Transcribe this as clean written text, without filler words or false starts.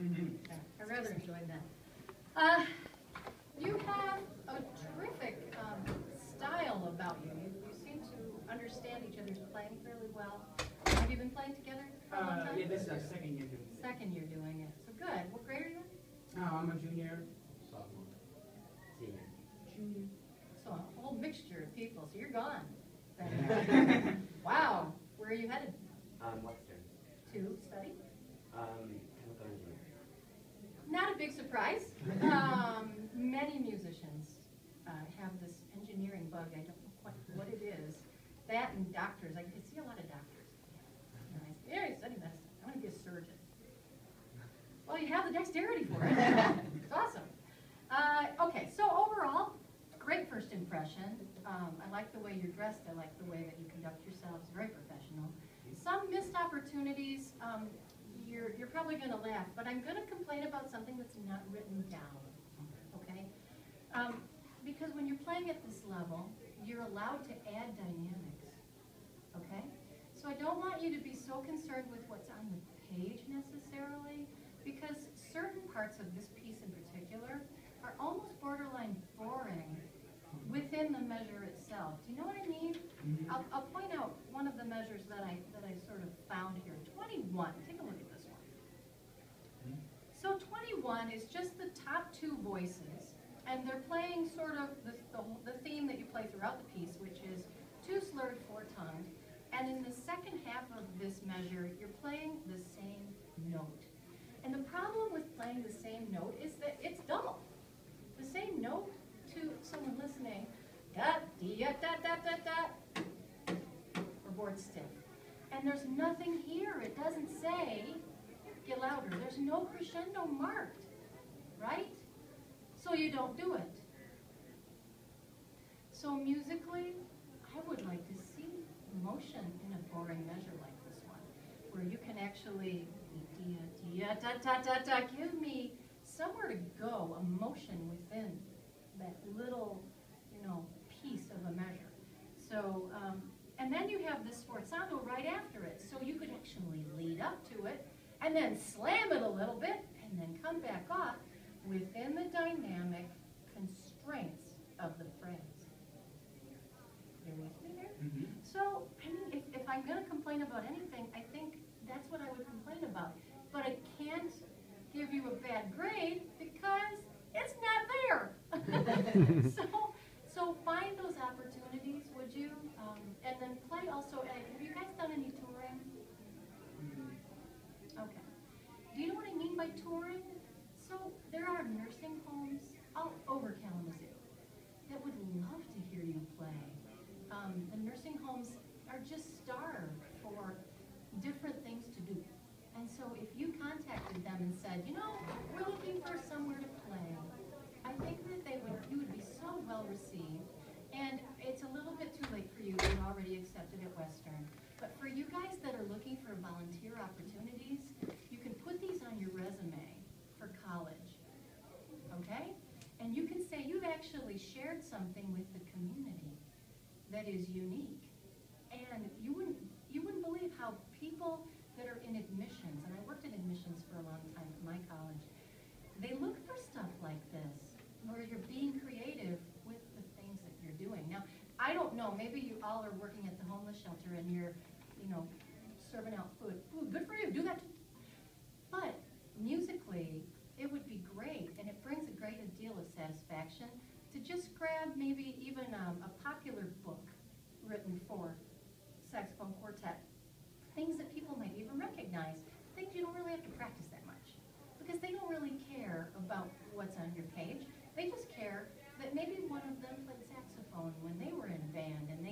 Yeah, I rather enjoyed that. You have a terrific style about you. You seem to understand each other's playing fairly well. Have you been playing together for a long time? Yeah, this is our second year doing it. Second year doing it. So good. What grade are you in? No, I'm a junior, sophomore, senior. Junior. So a whole mixture of people. So you're gone. Wow. Where are you headed? Western. To study? Chemical engineering. Not a big surprise. Many musicians have this engineering bug. I don't know quite what it is. That and doctors. I see a lot of doctors. Yeah, I study medicine. I want to be a surgeon. Well, you have the dexterity for it. It's awesome. Okay, so overall, great first impression. I like the way you're dressed. I like the way that you conduct yourselves. Very professional. Some missed opportunities. You're probably going to laugh, but I'm going to complain about something that's not written down. Okay? Because when you're playing at this level, you're allowed to add dynamics. Okay? So I don't want you to be so concerned with what's on the page necessarily, because certain parts of this piece in particular are almost borderline boring within the measure itself. Do you know what I mean? I'll point out one of the measures that I sort of found here. 21. Take a look at this one. So 21 is just the top two voices, and they're playing sort of the theme that you play throughout the piece, which is 2 slurred, 4 tongued. And in the second half of this measure, you're playing the same note. And the problem with playing the same note is that it's dull. The same note to someone listening, da dee da da da da, or board stiff. And there's nothing here. It doesn't say get louder. There's no crescendo marked, right? So you don't do it. So musically, I would like to see motion in a boring measure like this one, where you can actually give me somewhere to go, a motion within that little, piece of a measure. So, and then you have the sforzando right after it, so you could actually lead up to it, and then slam it a little bit, and then come back off within the dynamic constraints of the phrase. You're with me there? So, I mean, if I'm going to complain about anything, I think that's what I would complain about. But I can't give you a bad grade because it's not there. So find those opportunities, would you? And then play also. Have you guys done any touring? Okay. Do you know what I mean by touring? So there are nursing homes all over Kalamazoo that would love to hear you play. The nursing homes are just starved for different things to do. And so if you contacted them and said, we're looking for somewhere to play, I think that you would be so well received. And it's a little bit too late for you. You're already accepted at Western. But for you guys that are looking for volunteer opportunities, you can put these on your resume for college. Okay? And you can say you've actually shared something with the community that is unique. And you wouldn't believe how people that are in admissions, and I worked in admissions for a long time at my college, they look for stuff like this, where you're being creative with the things that you're doing. Now, I don't know, maybe you all are working at the homeless shelter and you're, serving out food. Ooh, good for you, do that too. But musically, it would be great, and it brings a great deal of satisfaction to just grab maybe even a popular book written for saxophone quartet. Things that people might even recognize, things you don't really have to practice that much, because they don't really care about what's on your page. They just care that maybe one of them played saxophone when they were in band, and they